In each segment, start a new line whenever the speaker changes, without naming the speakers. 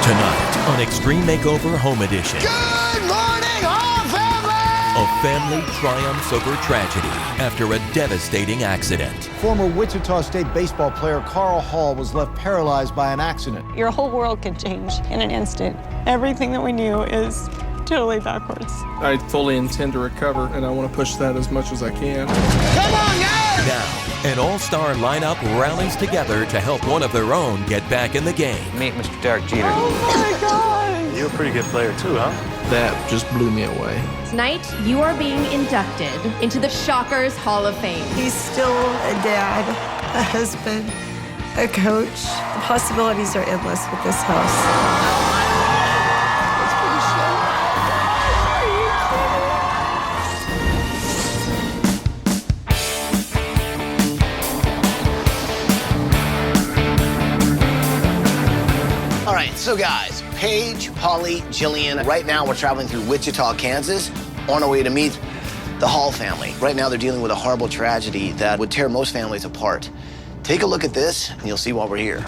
Tonight on Extreme Makeover Home Edition.
Good morning, Hall family!
A family triumphs over tragedy after a devastating accident.
Former Wichita State baseball player Carl Hall was left paralyzed by an accident.
Your whole world can change in an instant. Everything that we knew is totally backwards.
I fully intend to recover, and I want to push that as much as I can.
Come on, guys!
Now, an all-star lineup rallies together to help one of their own get back in the game.
Meet Mr. Derek Jeter.
Oh my God!
You're a pretty good player too, huh?
That just blew me away.
Tonight, you are being inducted into the Shockers Hall of Fame.
He's still a dad, a husband, a coach. The possibilities are endless with this house.
All right, so guys, Paige, Polly, Jillian. Right now, we're traveling through Wichita, Kansas, on our way to meet the Hall family. Right now, they're dealing with a horrible tragedy that would tear most families apart. Take a look at this, and you'll see why we're here.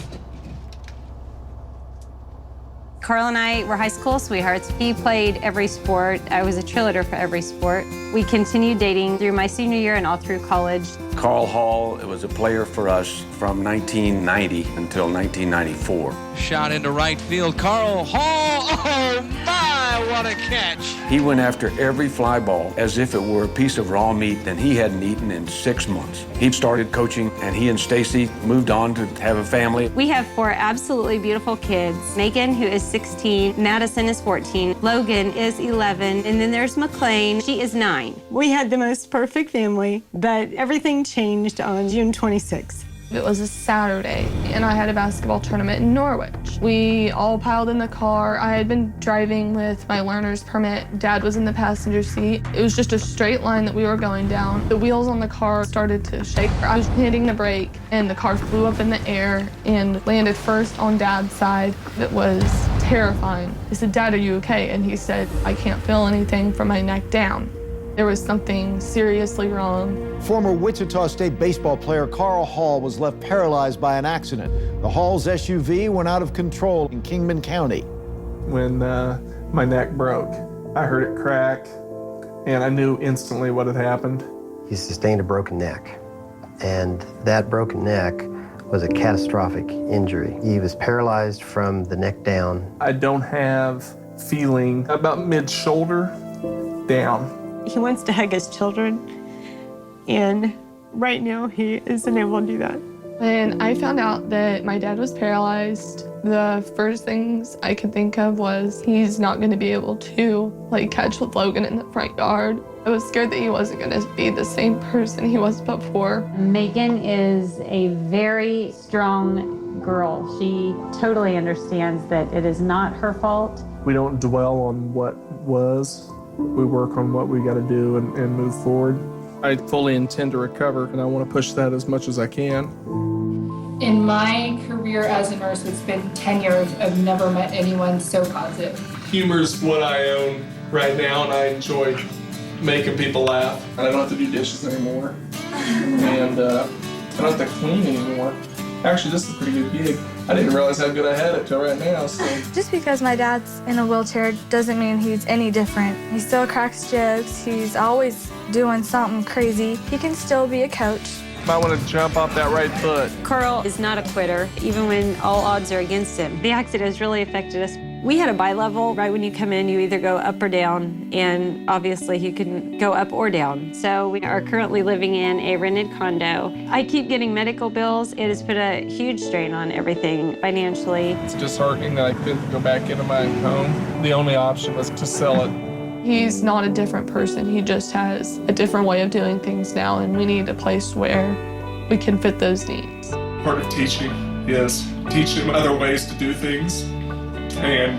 Carl and I were high school sweethearts. He played every sport. I was a cheerleader for every sport. We continued dating through my senior year and all through college.
Carl Hall was a player for us from 1990 until 1994.
Shot into right field. Carl Hall. Oh, my, what a catch.
He went after every fly ball as if it were a piece of raw meat that he hadn't eaten in 6 months. He started coaching, and he and Stacy moved on to have a family.
We have 4 absolutely beautiful kids. Megan, who is 16, Madison is 14, Logan is 11, and then there's McLean. She is 9.
We had the most perfect family, but everything changed on June 26th.
It was a Saturday, and I had a basketball tournament in Norwich. We all piled in the car. I had been driving with my learner's permit. Dad was in the passenger seat. It was just a straight line that we were going down. The wheels on the car started to shake. I was hitting the brake, and the car flew up in the air and landed first on Dad's side. It was terrifying. I said, "Dad, are you okay?" And he said, "I can't feel anything from my neck down." There was something seriously wrong.
Former Wichita State baseball player Carl Hall was left paralyzed by an accident. The Hall's SUV went out of control in Kingman County.
When my neck broke, I heard it crack, and I knew instantly what had happened.
He sustained a broken neck, and that broken neck was a catastrophic injury. He was paralyzed from the neck down.
I don't have feeling about mid-shoulder down.
He wants to hug his children, and right now he isn't able to do that.
When I found out that my dad was paralyzed, the first things I could think of was he's not going to be able to catch with Logan in the front yard. I was scared that he wasn't going to be the same person he was before.
Megan is a very strong girl. She totally understands that it is not her fault.
We don't dwell on what was. We work on what we got to do and move forward. I fully intend to recover, and I want to push that as much as I can.
In my career as a nurse, it's been 10 years. I've never met anyone so positive.
Humor's what I own right now, and I enjoy making people laugh. I don't have to do dishes anymore, and I don't have to clean anymore. Actually, this is a pretty good gig. I didn't realize how good I had it till right now. So.
Just because my dad's in a wheelchair doesn't mean he's any different. He still cracks jokes. He's always doing something crazy. He can still be a coach.
Might want to jump off that right foot.
Carl is not a quitter, even when all odds are against him. The accident has really affected us. We had a bi-level. Right when you come in, you either go up or down, and obviously you can go up or down. So we are currently living in a rented condo. I keep getting medical bills. It has put a huge strain on everything financially.
It's disheartening that I couldn't go back into my home. The only option was to sell it.
He's not a different person. He just has a different way of doing things now, and we need a place where we can fit those needs.
Part of teaching is teaching him other ways to do things, and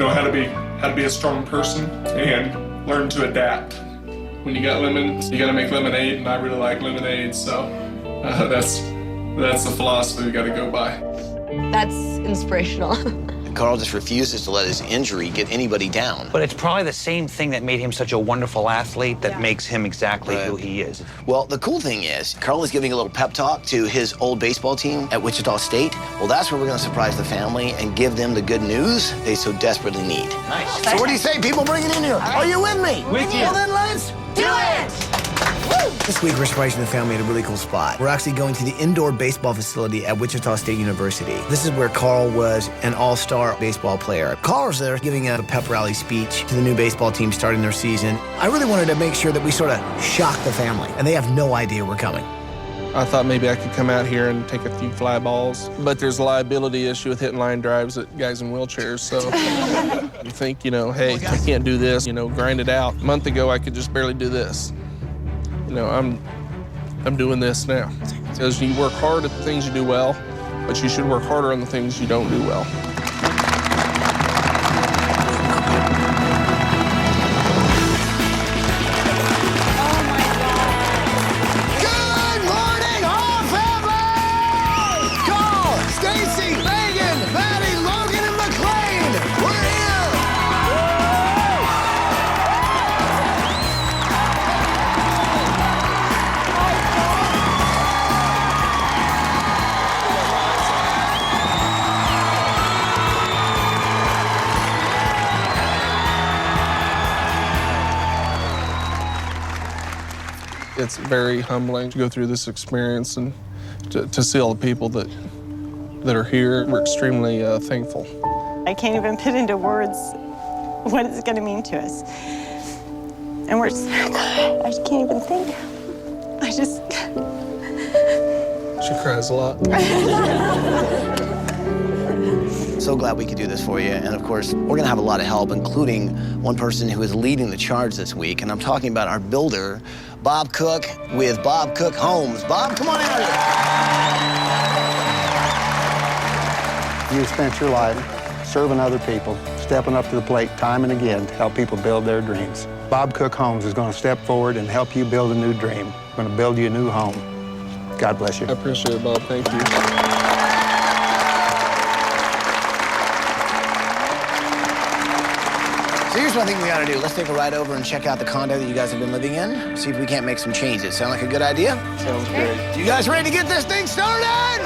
how to be a strong person and learn to adapt. When you got lemons, you got to make lemonade, and I really like lemonade, so that's the philosophy we got to go by.
That's inspirational.
Carl just refuses to let his injury get anybody down.
But it's probably the same thing that made him such a wonderful athlete that makes him exactly who he is.
Well, the cool thing is, Carl is giving a little pep talk to his old baseball team at Wichita State. Well, that's where we're going to surprise the family and give them the good news they so desperately need.
Nice.
So what do you say, people? Bring it in here. Are you with me?
With you.
Well, then let's do it! This week, we're surprising the family at a really cool spot. We're actually going to the indoor baseball facility at Wichita State University. This is where Carl was an all-star baseball player. Carl's there giving a pep rally speech to the new baseball team starting their season. I really wanted to make sure that we sort of shock the family, and they have no idea we're coming.
I thought maybe I could come out here and take a few fly balls, but there's a liability issue with hitting line drives at guys in wheelchairs, so you think, hey, I can't do this, grind it out. A month ago, I could just barely do this. I'm doing this now. Because you work hard at the things you do well, but you should work harder on the things you don't do well.
Good morning, Hall family! Carl, Stacy, Megan, Maddie, Logan, and McLean, we're here!
It's very humbling to go through this experience and to see all the people that are here. We're extremely thankful.
I can't even put into words what it's going to mean to us. And I just can't even think.
She cries a lot.
So glad we could do this for you. And of course, we're gonna have a lot of help, including one person who is leading the charge this week. And I'm talking about our builder, Bob Cook, with Bob Cook Homes. Bob, come on out here.
You've spent your life serving other people, stepping up to the plate time and again to help people build their dreams. Bob Cook Homes is going to step forward and help you build a new dream. We're going to build you a new home. God bless you.
I appreciate it, Bob. Thank you.
So here's what I think we ought to do. Let's take a ride over and check out the condo that you guys have been living in. See if we can't make some changes. Sound like a good idea?
Sounds great.
You guys ready to get this thing started?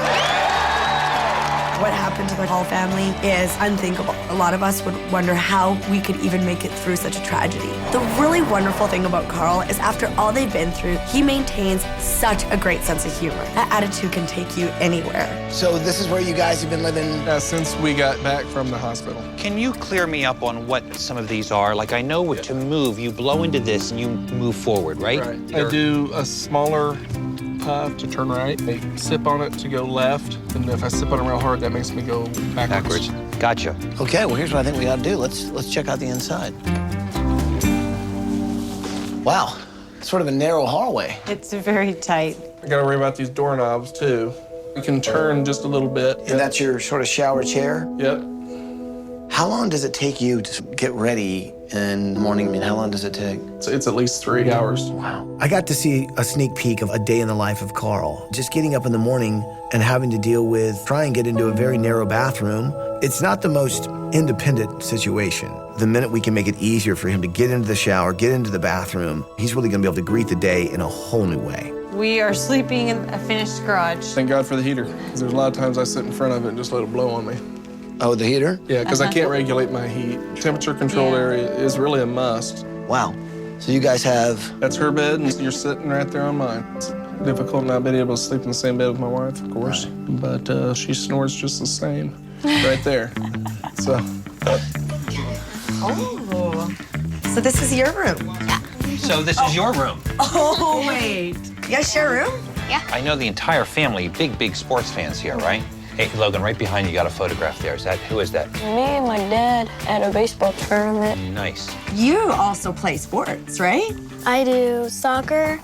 What happened to the Hall family is unthinkable. A lot of us would wonder how we could even make it through such a tragedy. The really wonderful thing about Carl is after all they've been through, he maintains such a great sense of humor. That attitude can take you anywhere.
So this is where you guys have been living?
Since we got back from the hospital.
Can you clear me up on what some of these are? Like, I know to move, you blow into this and you move forward, right?
Right. I do a smaller puff to turn right. I sip on it to go left, and if I sip on it real hard, that makes me go backwards.
Gotcha.
Okay, well, here's what I think we ought to do. Let's check out the inside. Wow, sort of a narrow hallway.
It's very tight.
I gotta worry about these doorknobs, too. You can turn just a little bit.
And that's your sort of shower chair?
Yep.
How long does it take you to get ready in the morning? I mean, how long does it take?
It's at least 3 hours.
Wow. I got to see a sneak peek of a day in the life of Carl. Just getting up in the morning and having to deal with trying to get into a very narrow bathroom. It's not the most independent situation. The minute we can make it easier for him to get into the shower, get into the bathroom, he's really gonna be able to greet the day in a whole new way.
We are sleeping in a finished garage.
Thank God for the heater. 'Cause there's a lot of times I sit in front of it and just let it blow on me.
Oh, the heater?
Yeah, because I can't regulate my heat. Temperature control area is really a must.
Wow. So you guys have...
That's her bed, and you're sitting right there on mine. It's difficult not being able to sleep in the same bed with my wife, of course. Right. But she snores just the same right there. So.
Oh. So this is your room?
Yeah. So this is your room?
Oh, wait. You guys share a room?
Yeah. I know the entire family, big sports fans here, right? Hey, Logan, right behind you got a photograph there. Who is that?
Me and my dad at a baseball tournament.
Nice.
You also play sports, right?
I do soccer,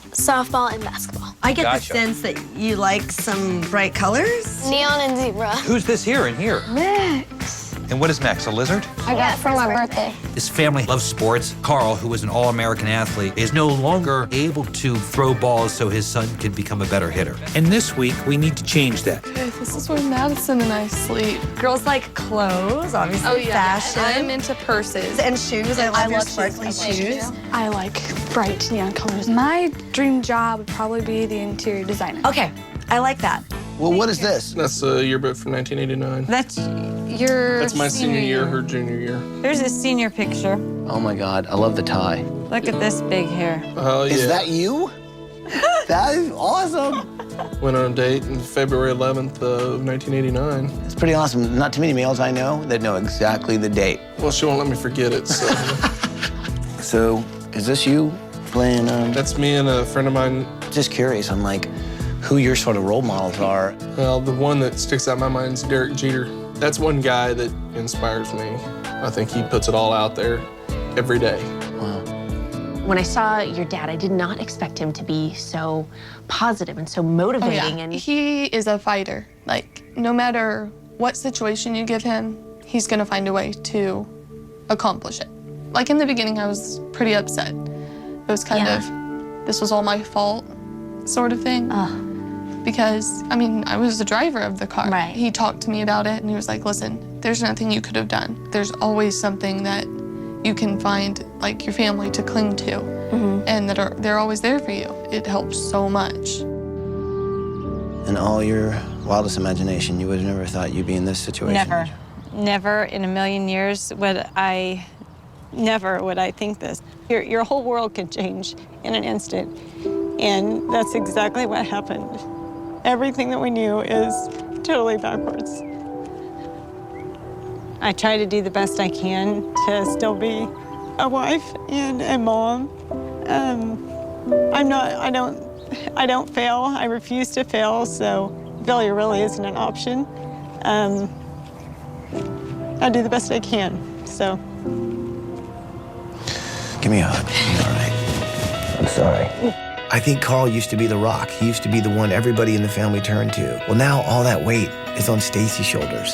softball, and basketball.
I get the sense that you like some bright colors.
Neon and zebra.
Who's this here in here?
Max.
And what is Max, a lizard?
I got it for my birthday.
His family loves sports. Carl, who was an All-American athlete, is no longer able to throw balls so his son can become a better hitter. And this week, we need to change that.
Okay, this is where Madison and I sleep.
Girls like clothes, obviously.
Oh, yeah.
Fashion.
I'm into purses.
And shoes. I love sparkly shoes.
I like bright neon colors. My dream job would probably be the interior designer.
Okay, I like that.
Well, what is this?
That's a yearbook from 1989.
That's your
That's my senior year, her junior year.
There's a senior picture.
Oh my God, I love the tie.
Look at this big hair.
Oh, yeah.
Is that you? That is awesome.
Went on a date on February 11th of 1989.
It's pretty awesome. Not too many males I know that know exactly the date.
Well, she won't let me forget it, so.
So, is this you playing?
That's me and a friend of mine.
Just curious, I'm like, who your sort of role models are.
Well, the one that sticks out in my mind is Derek Jeter. That's one guy that inspires me. I think he puts it all out there every day.
Wow.
When I saw your dad, I did not expect him to be so positive and so motivating.
Oh, yeah.
And
he is a fighter. Like, no matter what situation you give him, he's gonna find a way to accomplish it. Like in the beginning, I was pretty upset. It was kind of, this was all my fault sort of thing. Because, I mean, I was the driver of the car.
Right.
He talked to me about it and he was like, listen, there's nothing you could have done. There's always something that you can find, like, your family to cling to, and they're always there for you. It helps so much.
In all your wildest imagination, you would have never thought you'd be in this situation.
Never. Never in a million years would I think this. Your whole world could change in an instant. And that's exactly what happened. Everything that we knew is totally backwards. I try to do the best I can to still be a wife and a mom. I don't fail. I refuse to fail, so failure really isn't an option. I do the best I can, so.
Give me a hug. All right. I'm sorry. I think Carl used to be the rock. He used to be the one everybody in the family turned to. Well, now all that weight is on Stacy's shoulders.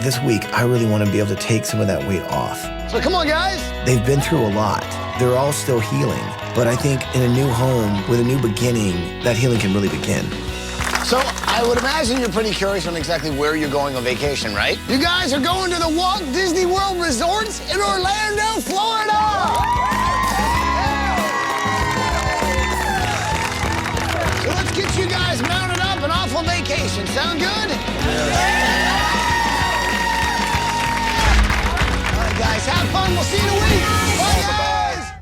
This week, I really want to be able to take some of that weight off. So come on, guys. They've been through a lot. They're all still healing. But I think in a new home, with a new beginning, that healing can really begin. So I would imagine you're pretty curious on exactly where you're going on vacation, right? You guys are going to the Walt Disney World Resorts in Orlando, Florida! So let's get you guys mounted up and off on vacation. Sound good? All right, guys, have fun. We'll see you in a week. Bye, guys.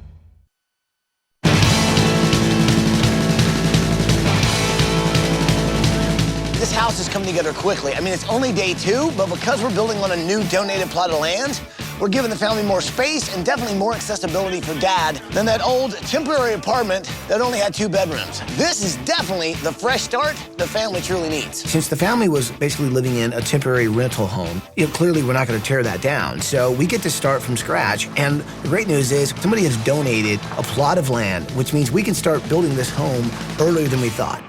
This house is coming together quickly. I mean, it's only day 2, but because we're building on a new donated plot of land, we're giving the family more space and definitely more accessibility for Dad than that old temporary apartment that only had 2 bedrooms. This is definitely the fresh start the family truly needs. Since the family was basically living in a temporary rental home, clearly we're not going to tear that down. So we get to start from scratch. And the great news is somebody has donated a plot of land, which means we can start building this home earlier than we thought.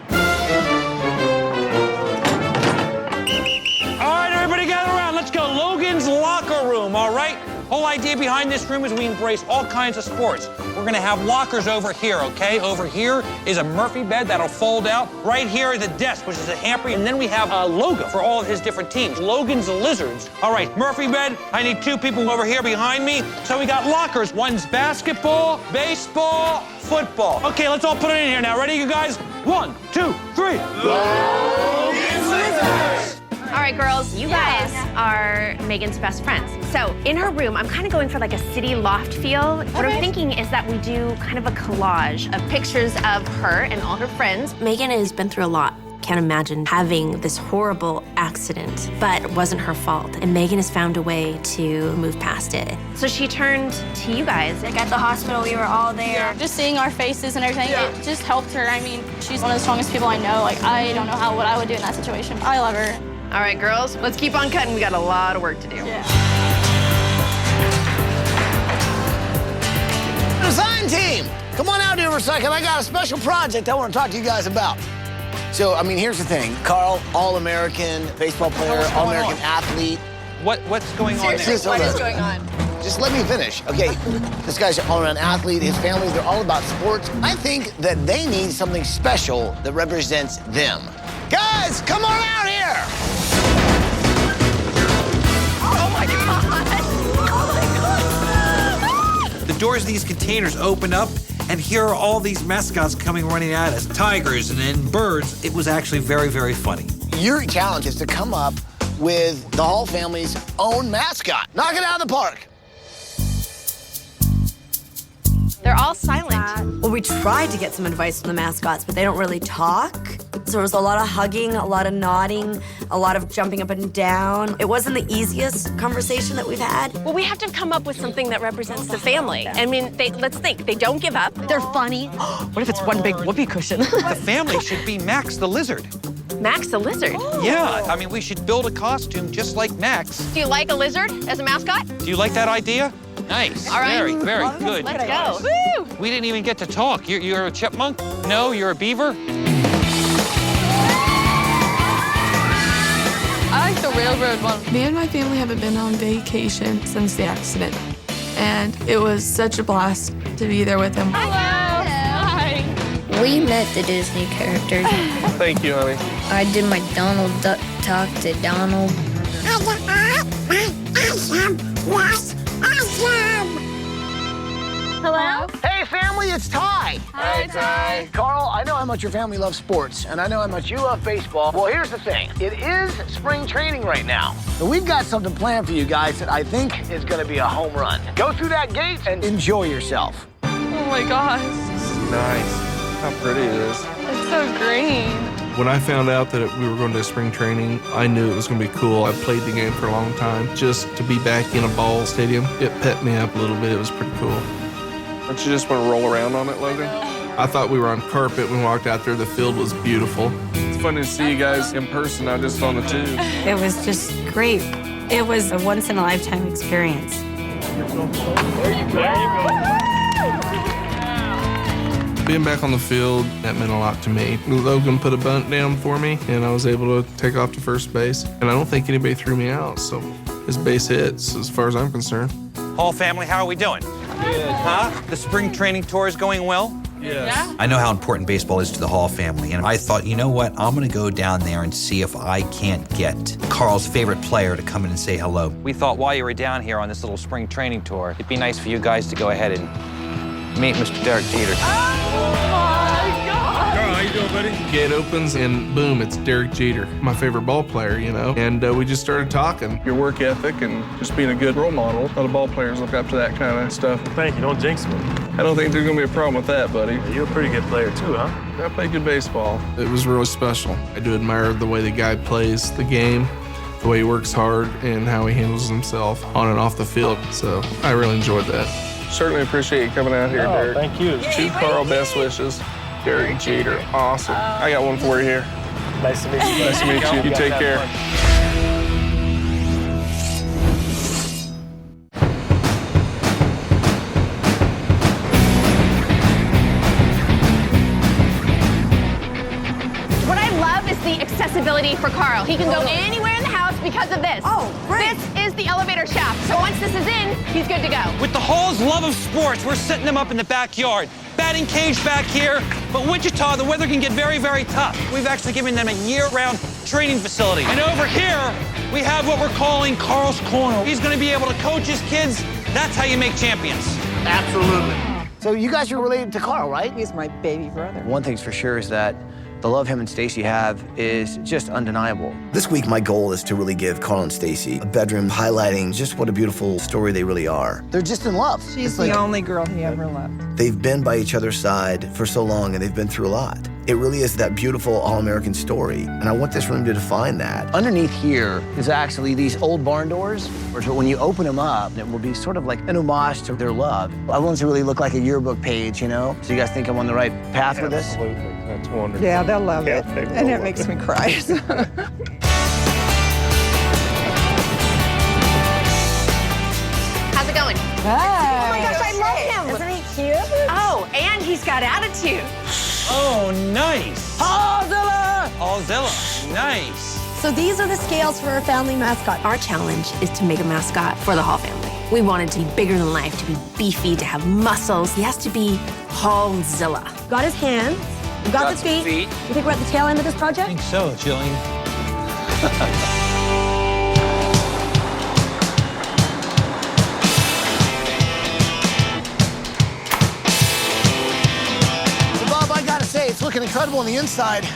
All right? Whole idea behind this room is we embrace all kinds of sports. We're gonna have lockers over here, okay? Over here is a Murphy bed that'll fold out. Right here is a desk, which is a hamper. And then we have a logo for all of his different teams. Logan's Lizards. All right, Murphy bed, I need 2 people over here behind me. So we got lockers. One's basketball, baseball, football. Okay, let's all put it in here now. Ready, you guys? 1, 2, 3. Logan's Lizards!
All right, girls, you guys are Megan's best friends. So in her room, I'm kind of going for like a city loft feel. What I'm thinking is that we do kind of a collage of pictures of her and all her friends.
Megan has been through a lot. Can't imagine having this horrible accident, but it wasn't her fault. And Megan has found a way to move past it.
So she turned to you guys.
Like at the hospital, we were all there. Just seeing our faces and everything, it just helped her. I mean, she's one of the strongest people I know. Like, I don't know what I would do in that situation. I love her.
All right, girls, let's keep on cutting. We got a lot of work to do.
Design team, come on out here for a second. I got a special project I want to talk to you guys about. So, I mean, here's the thing. Carl, All-American baseball player, All-American athlete.
What's going on there?
What is going on? Just let me finish. Okay, this guy's an all-around athlete. His family, they're all about sports. I think that they need something special that represents them. Guys, come on out here!
Oh my God! Oh my God!
The doors of these containers open up, and here are all these mascots coming running at us. Tigers and then birds. It was actually very, very funny.
Your challenge is to come up with the Hall family's own mascot. Knock it out of the park.
They're all silent.
Well, we tried to get some advice from the mascots, but they don't really talk. So there was a lot of hugging, a lot of nodding, a lot of jumping up and down. It wasn't the easiest conversation that we've had.
Well, we have to come up with something that represents the family. I mean, let's think. They don't give up. They're funny.
What if it's one big whoopee cushion?
The family should be Max the lizard.
Max the lizard?
Yeah, I mean, we should build a costume just like Max.
Do you like a lizard as a mascot?
Do you like that idea? Nice.
All right.
Very, very good.
Let's go. Woo!
We didn't even get to talk. You're a chipmunk? No, you're a beaver?
I like the railroad one. Me and my family haven't been on vacation since the accident, and it was such a blast to be there with him.
Hello. Hi.
We met the Disney characters.
Thank you, honey.
I did my Donald Duck talk to Donald.
Hello?
Hey, family, it's Ty.
Hi, Ty.
Carl, I know how much your family loves sports, and I know how much you love baseball. Well, here's the thing. It is spring training right now. So we've got something planned for you guys that I think is going to be a home run. Go through that gate and enjoy yourself.
Oh my gosh,
Nice. How pretty it is.
it's so green.
When I found out that we were going to spring training, I knew it was going to be cool. I played the game for a long time. Just to be back in a ball stadium, it pet me up a little bit. It was pretty cool. Don't you just want to roll around on it, Logan? I thought we were on carpet when we walked out there. The field was beautiful. It's fun to see you guys in person, not just on the tube.
It was just great. It was a once-in-a-lifetime experience.
Being back on the field, that meant a lot to me. Logan put a bunt down for me, and I was able to take off to first base. And I don't think anybody threw me out, so his base hits, as far as I'm concerned.
Hall family, how are we doing? Good. Huh? The spring training tour is going well?
Yes.
Yeah.
I know how important baseball is to the Hall family, and I thought, you know what? I'm going to go down there and see if I can't get Carl's favorite player to come in and say hello.
We thought while you were down here on this little spring training tour, it'd be nice for you guys to go ahead and meet Mr. Derek Jeter.
How you doing, buddy? Gate opens and boom, it's Derek Jeter, my favorite ball player, you know. And we just started talking. Your work ethic and just being a good role model. Other ball players look up to that kind of stuff.
Thank you. Don't jinx me.
I don't think there's gonna be a problem with that, buddy.
You're a pretty good player too, huh?
I played good baseball. It was really special. I do admire the way the guy plays the game, the way he works hard, and how he handles himself on and off the field. So I really enjoyed that. Certainly appreciate you coming out here, Derek.
Thank you.
To Carl, best wishes. Derek Jeter, awesome. I got one for you here.
Nice to meet you.
Nice to meet you. You take care.
What I love is the accessibility for Carl. He can go anywhere in the house because of this.
Oh, great.
This is the elevator shaft. So once this is in, he's good to go.
With the Hall's love of sports, we're setting them up in the backyard. Batting cage back here, but Wichita, the weather can get very, very tough. We've actually given them a year-round training facility. And over here, we have what we're calling Carl's Corner. He's gonna be able to coach his kids. That's how you make champions.
Absolutely. So you guys are related to Carl, right?
He's my baby brother.
One thing's for sure is that the love him and Stacy have is just undeniable. This week, my goal is to really give Carl and Stacy a bedroom highlighting just what a beautiful story they really are. They're just in love.
She's the only girl he ever loved.
They've been by each other's side for so long, and they've been through a lot. It really is that beautiful all-American story, and I want this room to define that. Underneath here is actually these old barn doors, which when you open them up, it will be sort of like an homage to their love. I want it to really look like a yearbook page, you know? So you guys think I'm on the right path with this?
Absolutely. That's wonderful.
Yeah, they'll love it. And it makes me cry.
How's it going?
Hi.
Oh my gosh, I love him.
Isn't he cute?
Oh, and he's got attitude.
Oh, nice.
Ozilla!
Allzilla, nice.
So these are the scales for our family mascot.
Our challenge is to make a mascot for the Hall family. We want it to be bigger than life, to be beefy, to have muscles. He has to be Hallzilla.
Got his hands, we've got the feet. You think we're at the tail end of this project?
I think so, Jillian.
So Bob, I gotta say, it's looking incredible on the inside.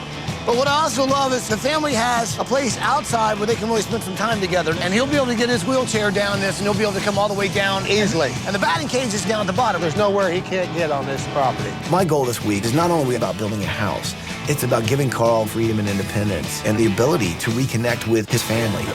But what I also love is the family has a place outside where they can really spend some time together. And he'll be able to get his wheelchair down this, and he'll be able to come all the way down easily. And the batting cage is down at the bottom.
There's nowhere he can't get on this property.
My goal this week is not only about building a house, it's about giving Carl freedom and independence and the ability to reconnect with his family.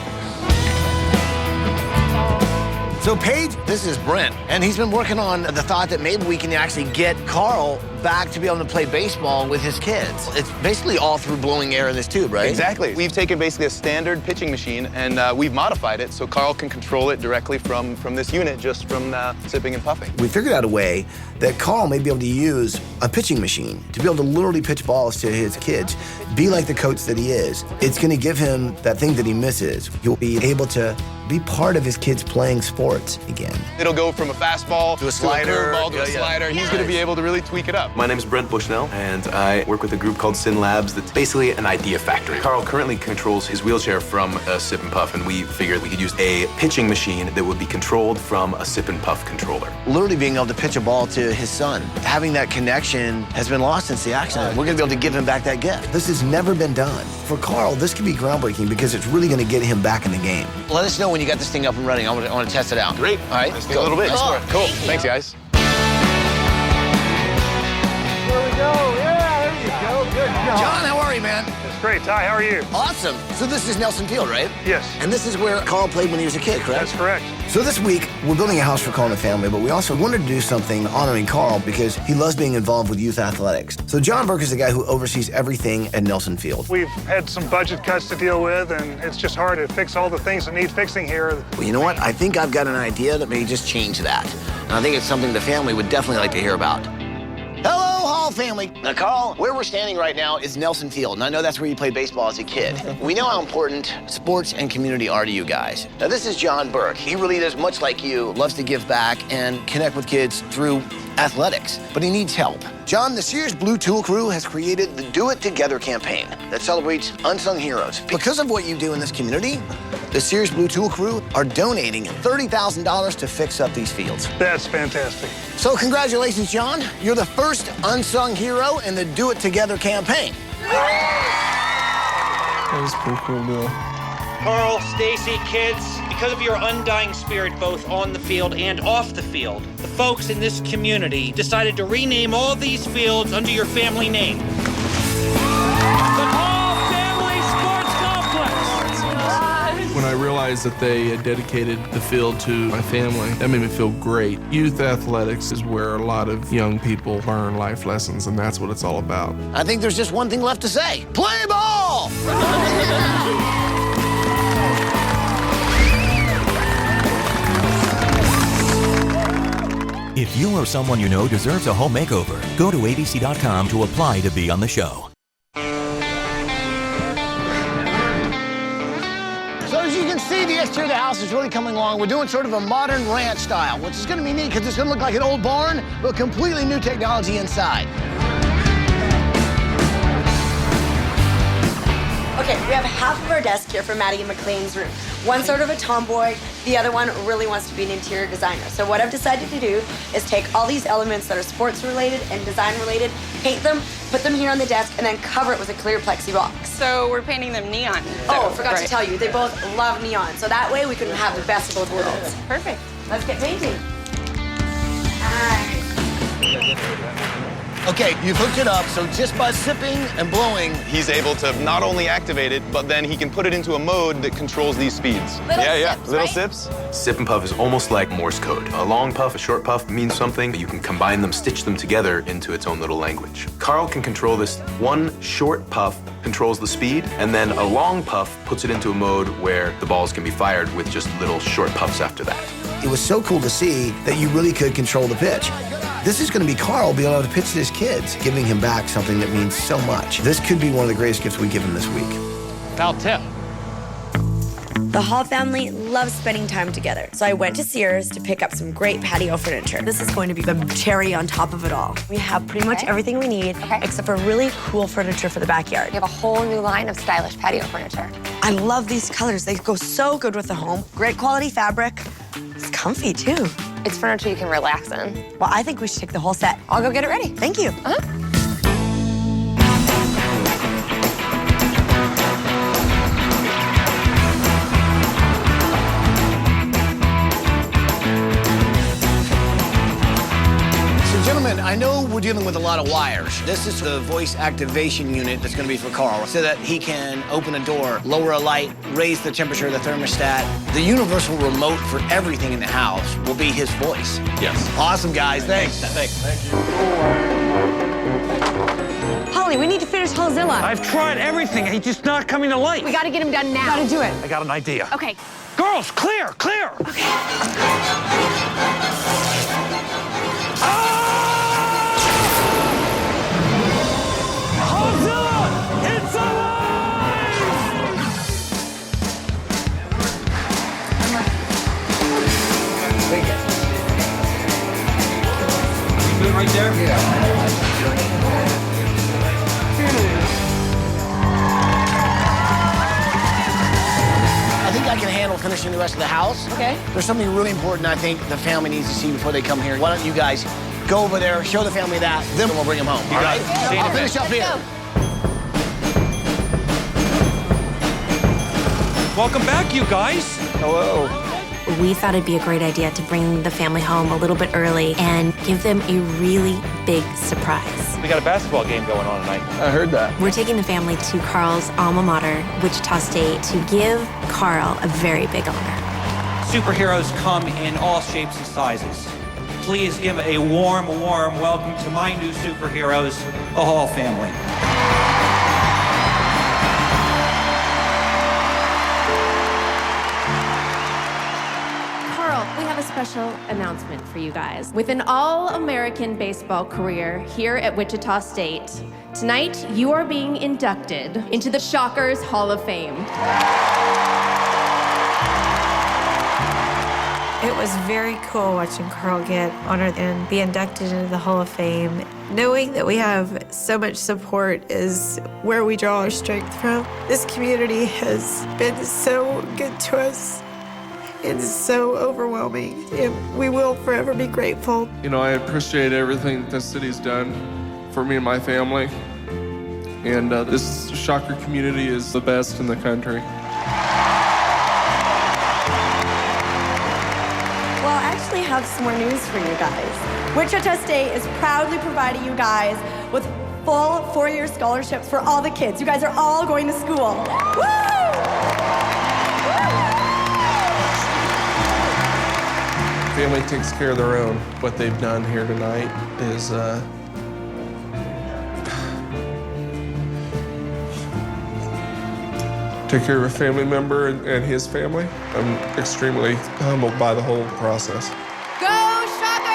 So Paige, this is Brent, and he's been working on the thought that maybe we can actually get Carl back to be able to play baseball with his kids. It's basically all through blowing air in this tube, right?
Exactly. We've taken basically a standard pitching machine and we've modified it so Carl can control it directly from this unit, just from sipping and puffing.
We figured out a way that Carl may be able to use a pitching machine to be able to literally pitch balls to his kids, be like the coach that he is. It's going to give him that thing that he misses. He'll be able to be part of his kids playing sports again.
It'll go from a fastball
to a slider,
to a curveball to a slider. He's going to be able to really tweak it up.
My name is Brent Bushnell, and I work with a group called Sin Labs that's basically an idea factory. Carl currently controls his wheelchair from a sip and puff, and we figured we could use a pitching machine that would be controlled from a sip and puff controller.
Literally being able to pitch a ball to his son. Having that connection has been lost since the accident. We're going to be able to give him back that gift. This has never been done. For Carl, this could be groundbreaking because it's really going to get him back in the game. Let us know when you got this thing up and running. I want to test it out.
Great.
All right.
Let's take a little bit. Cool. Thanks, guys.
There we go. Yeah, there you go. Good job.
John, how are you, man?
It's great. Ty, how are you?
Awesome. So this is Nelson Field, right?
Yes.
And this is where Carl played when he was a kid, correct?
That's correct.
So this week, we're building a house for Carl and the family, but we also wanted to do something honoring Carl because he loves being involved with youth athletics. So John Burke is the guy who oversees everything at Nelson Field.
We've had some budget cuts to deal with, and it's just hard to fix all the things that need fixing here.
Well, you know what? I think I've got an idea that may just change that. And I think it's something the family would definitely like to hear about. Hello, Hall family. Now, Carl, where we're standing right now is Nelson Field, and I know that's where you played baseball as a kid. We know how important sports and community are to you guys. Now, this is John Burke. He really does, much like you, loves to give back and connect with kids through athletics, but he needs help. John, the Sears Blue Tool Crew has created the Do It Together campaign that celebrates unsung heroes. Because of what you do in this community, the Sears Blue Tool Crew are donating $30,000 to fix up these fields.
That's fantastic.
So congratulations, John. You're the first unsung hero in the Do It Together campaign.
That was a pretty cool deal.
Carl, Stacy, kids, because of your undying spirit both on the field and off the field, the folks in this community decided to rename all these fields under your family name. The Hall Family Sports Complex!
When I realized that they had dedicated the field to my family, that made me feel great. Youth athletics is where a lot of young people learn life lessons, and that's what it's all about.
I think there's just one thing left to say. Play ball!
If you or someone you know deserves a home makeover, go to abc.com to apply to be on the show.
So as you can see, the exterior of the house is really coming along. We're doing sort of a modern ranch style, which is going to be neat because it's going to look like an old barn, but completely new technology inside.
Okay, we have half of our desk here for Maddie and McLean's room. One's sort of a tomboy, the other one really wants to be an interior designer. So what I've decided to do is take all these elements that are sports related and design related, paint them, put them here on the desk, and then cover it with a clear plexi box.
So we're painting them neon.
Oh, I forgot to tell you, they both love neon. So that way we can have the best of both worlds.
Perfect.
Let's get painting.
Okay, you've hooked it up, so just by sipping and blowing,
He's able to not only activate it, but then he can put it into a mode that controls these speeds. Little sips.
Sip and puff is almost like Morse code. A long puff, a short puff means something, but you can combine them, stitch them together into its own little language. Carl can control this. One short puff controls the speed, and then a long puff puts it into a mode where the balls can be fired with just little short puffs after that.
it was so cool to see that you really could control the pitch. This is going to be Carl being able to pitch to his kids, giving him back something that means so much. This could be one of the greatest gifts we give him this week.
Foul tip.
The Hall family loves spending time together, so I went to Sears to pick up some great patio furniture. This is going to be the cherry on top of it all. We have pretty much everything we need, except for really cool furniture for the backyard.
You have a whole new line of stylish patio furniture.
I love these colors. They go so good with the home. Great quality fabric. It's comfy, too.
It's furniture you can relax in.
Well, I think we should take the whole set.
I'll go get it ready.
Thank you.
Gentlemen, I know we're dealing with a lot of wires. This is the voice activation unit that's going to be for Carl so that he can open a door, lower a light, raise the temperature of the thermostat. The universal remote for everything in the house will be his voice.
Yes.
Awesome, guys. Thanks.
Thank you.
Holly, we need to finish Hallzilla.
I've tried everything. He's just not coming to life.
We got to get him done now.
Gotta do it. I got an idea.
Okay.
Girls, clear, clear.
Okay.
It's alive! You good right there? Yeah.
I think I can handle finishing the rest of the house.
Okay.
There's something really important I think the family needs to see before they come here. Why don't you guys go over there, show the family that, then we'll bring them home.
You got it. See you in a
I'll finish up here.
Welcome back, you guys.
Hello.
We thought it'd be a great idea to bring the family home a little bit early and give them a really big surprise.
We got a basketball game going on tonight.
I heard that.
We're taking the family to Carl's alma mater, Wichita State, to give Carl a very big honor.
Superheroes come in all shapes and sizes. Please give a warm, warm welcome to my new superheroes, the Hall family.
We have a special announcement for you guys. With an all-American baseball career here at Wichita State, tonight you are being inducted into the Shockers Hall of Fame.
It was very cool watching Carl get honored and be inducted into the Hall of Fame. Knowing that we have so much support is where we draw our strength from. This community has been so good to us. It's so overwhelming, and we will forever be grateful.
You know, I appreciate everything that the city's done for me and my family. And this Shocker community is the best in the country.
Well, I actually have some more news for you guys. Wichita State is proudly providing you guys with full four-year scholarships for all the kids. You guys are all going to school. Woo!
Family takes care of their own. What they've done here tonight is take care of a family member and his family. I'm extremely humbled by the whole process.
Go Shockers!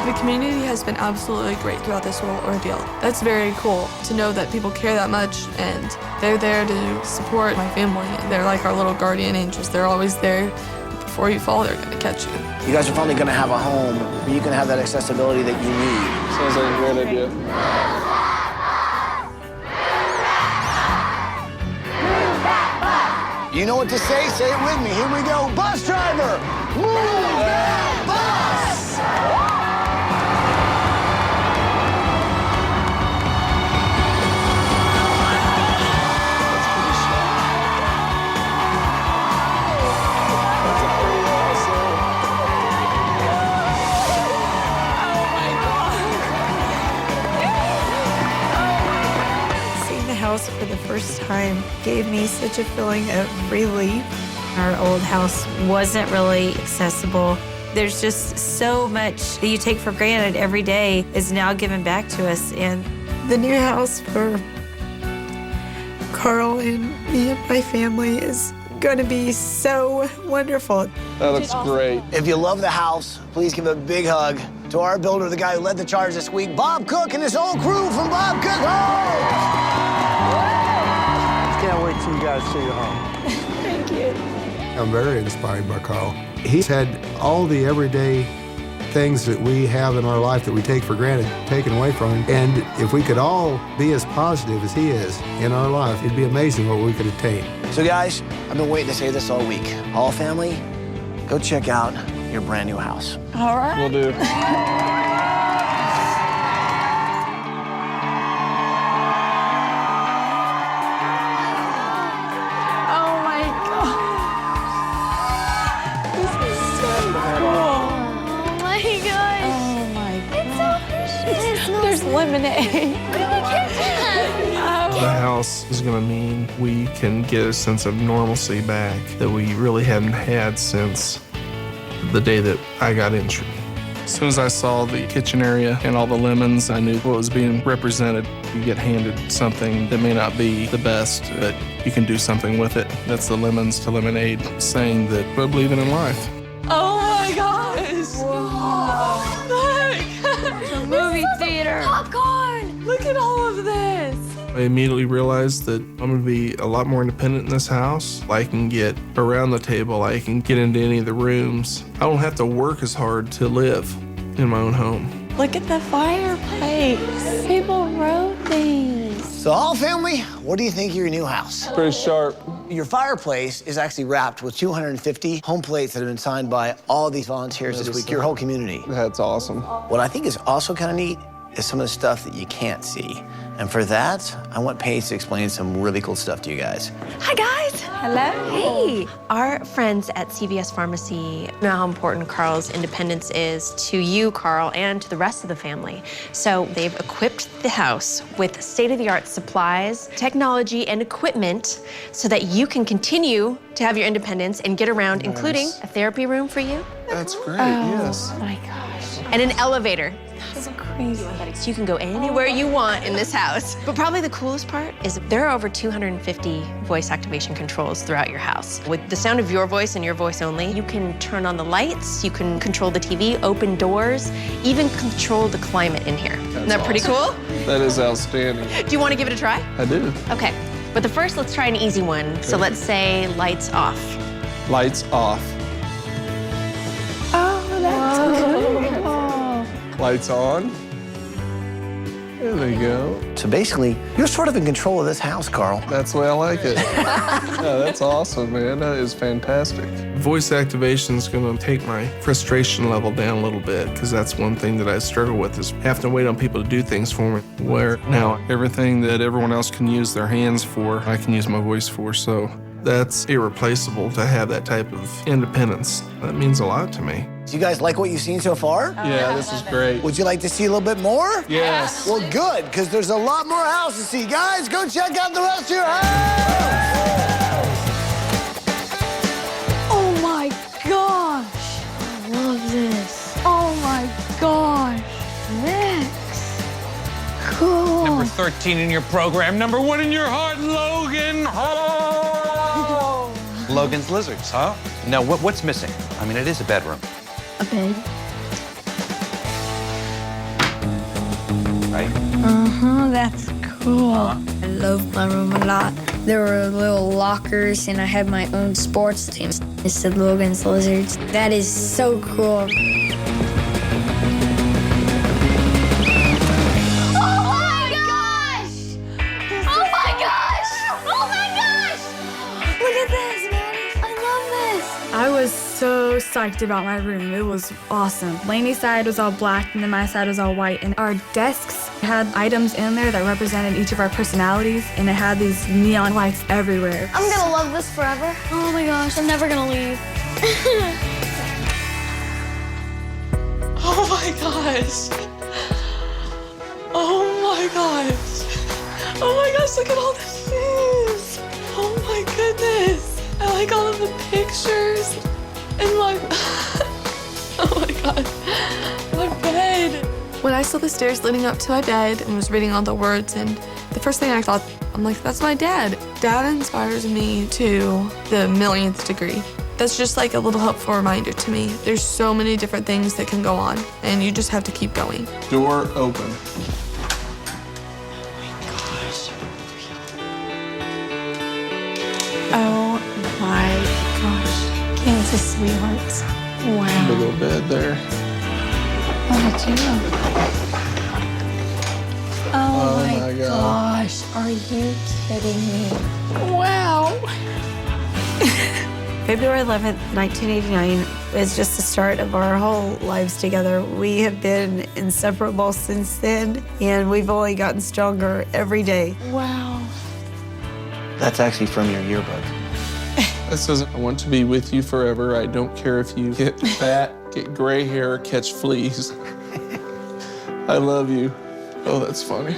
The community has been absolutely great throughout this whole ordeal. That's very cool to know that people care that much and they're there to support my family. They're like our little guardian angels. They're always there. Before you fall, they're gonna catch you.
You guys are finally gonna have a home where you can have that accessibility that you need.
Sounds like a great idea.
You know what to say? Say it with me. Here we go. Bus driver, move that bus!
Seeing the house for the first time gave me such a feeling of relief. Our old house wasn't really accessible.
There's just so much that you take for granted every day is now given back to us. And
The new house for Carl and me and my family is going to be so wonderful.
That looks great.
If you love the house, please give a big hug to our builder, the guy who led the charge this week, Bob Cook and his whole crew from Bob Cook Homes.
Can't wait till you guys see your home.
Thank you.
I'm very inspired by Carl. He's had all the everyday things that we have in our life that we take for granted taken away from him. And if we could all be as positive as he is in our life, it'd be amazing what we could attain.
So guys, I've been waiting to say this all week. All family, go check out your brand new house.
All right.
Will do.
Oh my God. This is so cool.
Oh my gosh.
Oh my God.
It's so
There's lemonade.
The house is going to mean we can get a sense of normalcy back that we really hadn't had since the day that I got injured. As soon as I saw the kitchen area and all the lemons, I knew what was being represented. You get handed something that may not be the best, but you can do something with it. That's the lemons to lemonade, saying that we're believing in life.
Oh my gosh. Look.
The movie theater. Popcorn.
Look at all of this.
I immediately realized that I'm going to be a lot more independent in this house. I can get around the table. I can get into any of the rooms. I don't have to work as hard to live in my own home.
Look at the fireplace. People wrote these.
So all family, what do you think of your new house?
Pretty sharp.
Your fireplace is actually wrapped with 250 home plates that have been signed by all these volunteers this week, your whole community.
That's awesome.
What I think is also kind of neat is some of the stuff that you can't see. And for that, I want Paige to explain some really cool stuff to you guys.
Hi, guys.
Hello.
Hey. Our friends at CVS Pharmacy know how important Carl's independence is to you, Carl, and to the rest of the family. So they've equipped the house with state-of-the-art supplies, technology, and equipment so that you can continue to have your independence and get around, including a therapy room for you.
That's great, yes.
Oh my gosh.
And an elevator.
That's crazy.
So you can go anywhere you want in this house. But probably the coolest part is there are over 250 voice activation controls throughout your house. With the sound of your voice and your voice only, you can turn on the lights, you can control the TV, open doors, even control the climate in here. Isn't that pretty cool?
That is outstanding.
Do you want to give it a try?
I do.
Okay, but the first, let's try an easy one. So let's say lights off.
Lights off.
Oh, that's cool.
Lights on. There they go.
So basically, you're sort of in control of this house, Carl.
That's the way I like it. Yeah, that's awesome, man. That is fantastic. Voice activation is going to take my frustration level down a little bit, because that's one thing that I struggle with is having to wait on people to do things for me. Where now everything that everyone else can use their hands for, I can use my voice for. So that's irreplaceable to have that type of independence. That means a lot to me.
Do you guys like what you've seen so far?
Yeah, this is great.
Would you like to see a little bit more?
Yes.
Well, good, because there's a lot more house to see. Guys, go check out the rest of your house!
Oh my gosh. I love this. Oh my gosh. This. Cool.
Number 13 in your program, number 1 in your heart, Logan. Oh!
Logan's Lizards, huh? Now, what's missing? I mean, it is a bedroom.
A bed.
Right?
Uh-huh, that's cool. I love my room a lot. There were little lockers, and I had my own sports team. It said Logan's Lizards. That is so cool.
I was so psyched about my room. It was awesome. Lainey's side was all black, and then my side was all white. And our desks had items in there that represented each of our personalities, and it had these neon lights everywhere.
I'm gonna love this forever. Oh my gosh, I'm never gonna leave.
Oh my gosh. Oh my gosh. Oh my gosh, look at all the shoes. Oh my goodness. I like all of the pictures. And like, oh
God. My bed. When I saw the stairs leading up to my bed and was reading all the words, and the first thing I thought, I'm like, that's my dad. Dad inspires me to the millionth degree. That's just like a little helpful reminder to me. There's so many different things that can go on, and you just have to keep going.
Door open.
Oh my gosh. Kansas sweethearts. Wow.
Big old bed there.
What a deal. Oh
my God.
Gosh, are you kidding me? Wow.
February 11th, 1989 is just the start of our whole lives together. We have been inseparable since then, and we've only gotten stronger every day.
Wow.
That's actually from your yearbook.
It says, I want to be with you forever. I don't care if you get fat, get gray hair, or catch fleas. I love you. Oh, that's funny.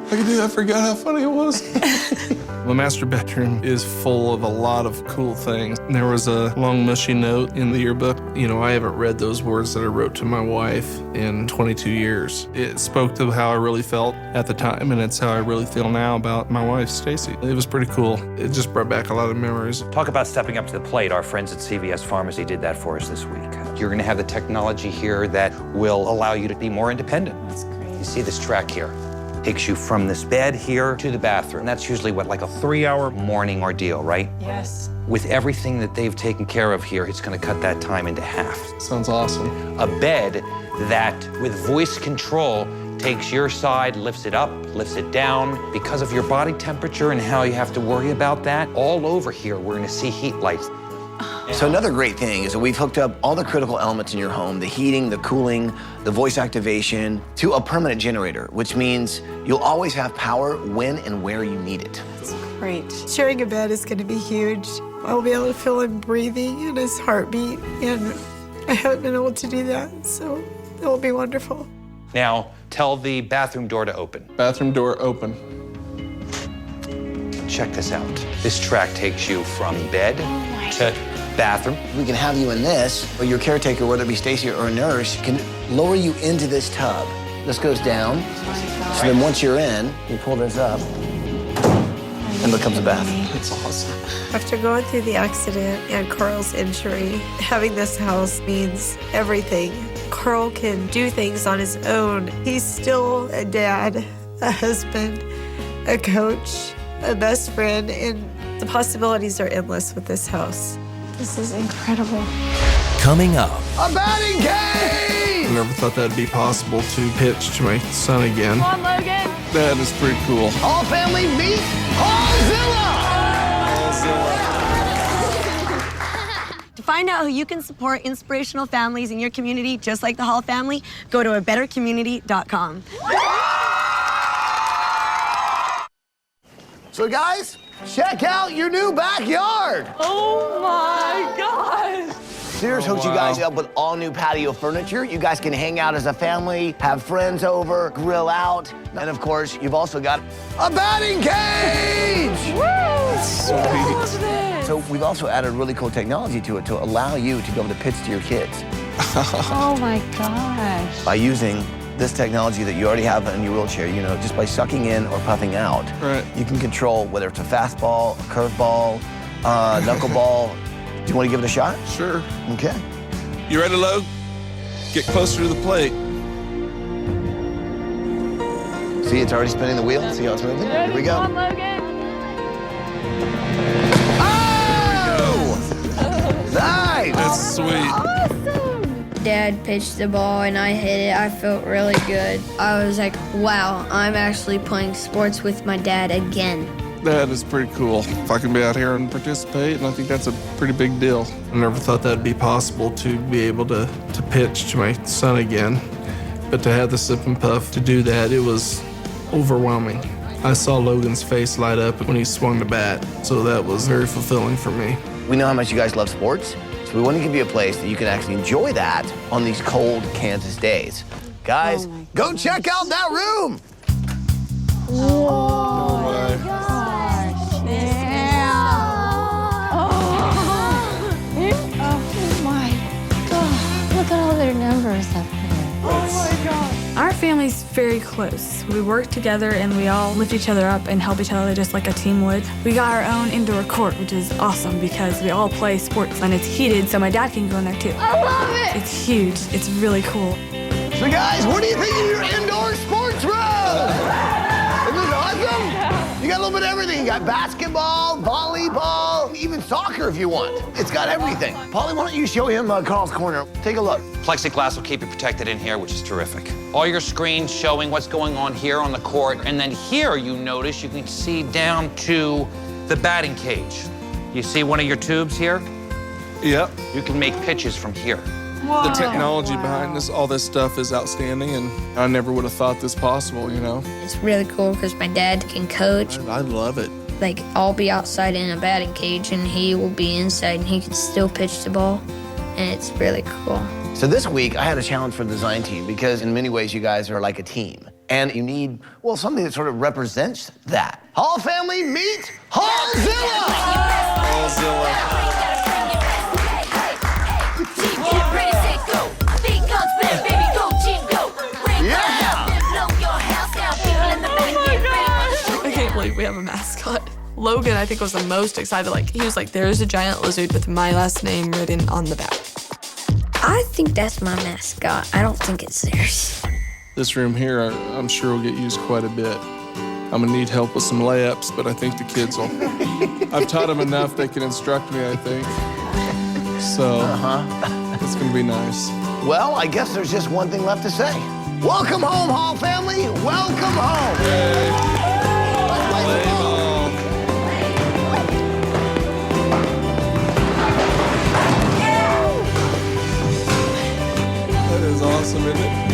I forgot how funny it was. The master bedroom is full of a lot of cool things. There was a long, mushy note in the yearbook. You know, I haven't read those words that I wrote to my wife in 22 years. It spoke to how I really felt at the time, and it's how I really feel now about my wife, Stacy. It was pretty cool. It just brought back a lot of memories.
Talk about stepping up to the plate. Our friends at CVS Pharmacy did that for us this week. You're going to have the technology here that will allow you to be more independent. That's great. You see this track here? Takes you from this bed here to the bathroom. That's usually what, like a 3-hour morning ordeal, right?
Yes.
With everything that they've taken care of here, it's going to cut that time into half.
Sounds awesome.
A bed that, with voice control, takes your side, lifts it up, lifts it down. Because of your body temperature and how you have to worry about that, all over here, we're going to see heat lights.
So another great thing is that we've hooked up all the critical elements in your home, the heating, the cooling, the voice activation, to a permanent generator, which means you'll always have power when and where you need it.
Great. Sharing a bed is going to be huge. I'll be able to feel him breathing and his heartbeat, and I haven't been able to do that, so it will be wonderful.
Now, tell the bathroom door to open.
Bathroom door open.
Check this out. This track takes you from bed to bathroom.
We can have you in this, or your caretaker, whether it be Stacy or a nurse, can lower you into this tub. This goes down. So then once you're in, you pull this up, and becomes a bath.
That's awesome.
After going through the accident and Carl's injury, having this house means everything. Carl can do things on his own. He's still a dad, a husband, a coach, a best friend, and the possibilities are endless with this house.
This is incredible.
Coming up.
A batting cage!
I never thought that'd be possible to pitch to my son again.
Come on, Logan.
That is pretty cool.
All family meet Hallzilla!
To find out how you can support inspirational families in your community, just like the Hall family, go to abettercommunity.com.
So guys, check out your new backyard.
Oh my gosh.
Sears hooked you guys up with all new patio furniture. You guys can hang out as a family, have friends over, grill out. And of course, you've also got a batting cage!
Woo!
Sweet.
So we've also added really cool technology to it to allow you to be able to pitch to your kids.
Oh my gosh.
By using this technology that you already have in your wheelchair, you know, just by sucking in or puffing out, you can control whether it's a fastball, a curveball, knuckleball. Do you want to give it a shot?
Sure.
Okay.
You ready, Lo? Get closer to the plate.
See, it's already spinning the wheel. See how it's moving? Here we go.
Come on, Logan.
Oh! Nice!
That's sweet.
Dad pitched the ball and I hit it. I felt really good. I was like, wow, I'm actually playing sports with my dad again.
That is pretty cool. If I can be out here and participate, and I think that's a pretty big deal. I never thought that'd be possible to be able to pitch to my son again. But to have the sip and puff to do that, it was overwhelming. I saw Logan's face light up when he swung the bat, so that was very fulfilling for me.
We know how much you guys love sports, so we want to give you a place that you can actually enjoy that on these cold Kansas days. Guys, go check out that room!
Whoa.
my
gosh. Yeah. Oh my God. Look at all their numbers.
family's very close. We work together and we all lift each other up and help each other just like a team would. We got our own indoor court, which is awesome because we all play sports and it's heated, so my dad can go in there too.
I love it!
It's huge. It's really cool.
So guys, what do you think of your indoor sports room? Isn't this awesome? You got a little bit of everything. You got basketball, volleyball, even soccer if you want. It's got everything. Polly, why don't you show him Carl's corner? Take a look.
Plexiglass will keep you protected in here, which is terrific. All your screens showing what's going on here on the court. And then here, you notice, you can see down to the batting cage. You see one of your tubes here?
Yep.
You can make pitches from here.
The technology behind this, all this stuff is outstanding, and I never would have thought this possible, you know?
It's really cool because my dad can coach.
I love it.
Like, I'll be outside in a batting cage and he will be inside and he can still pitch the ball. And it's really cool.
So this week, I had a challenge for the design team because in many ways, you guys are like a team. And you need, well, something that sort of represents that. Hall family, meet Hallzilla!
Hallzilla.
I can't believe we have a mascot. Logan, I think, was the most excited. Like, he was like, there's a giant lizard with my last name written on the back.
I think that's my mascot. I don't think it's theirs.
This room here, I'm sure will get used quite a bit. I'm gonna need help with some layups, but I think the kids will. I've taught them enough they can instruct me, I think. So, it's gonna be nice.
Well, I guess there's just one thing left to say. Welcome home, Hall family. Welcome home.
Yay. That is awesome, isn't it?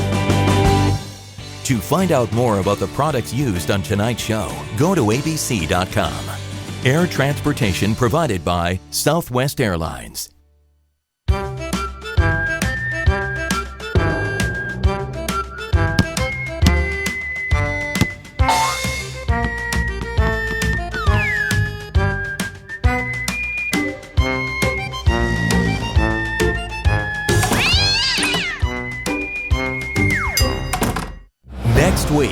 To find out more about the products used on tonight's show, go to abc.com. Air transportation provided by Southwest Airlines. Next week,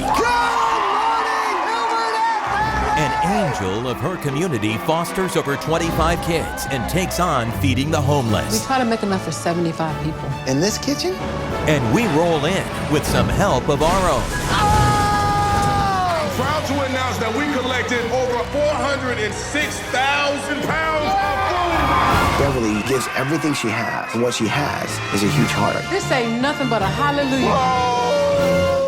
an angel of her community fosters over 25 kids and takes on feeding the homeless.
We try to make enough for 75 people.
In this kitchen?
And we roll in with some help of our own.
I'm proud to announce that we collected over 406,000 pounds of food.
Beverly gives everything she has, and what she has is a huge heart.
This ain't nothing but a hallelujah.
Whoa.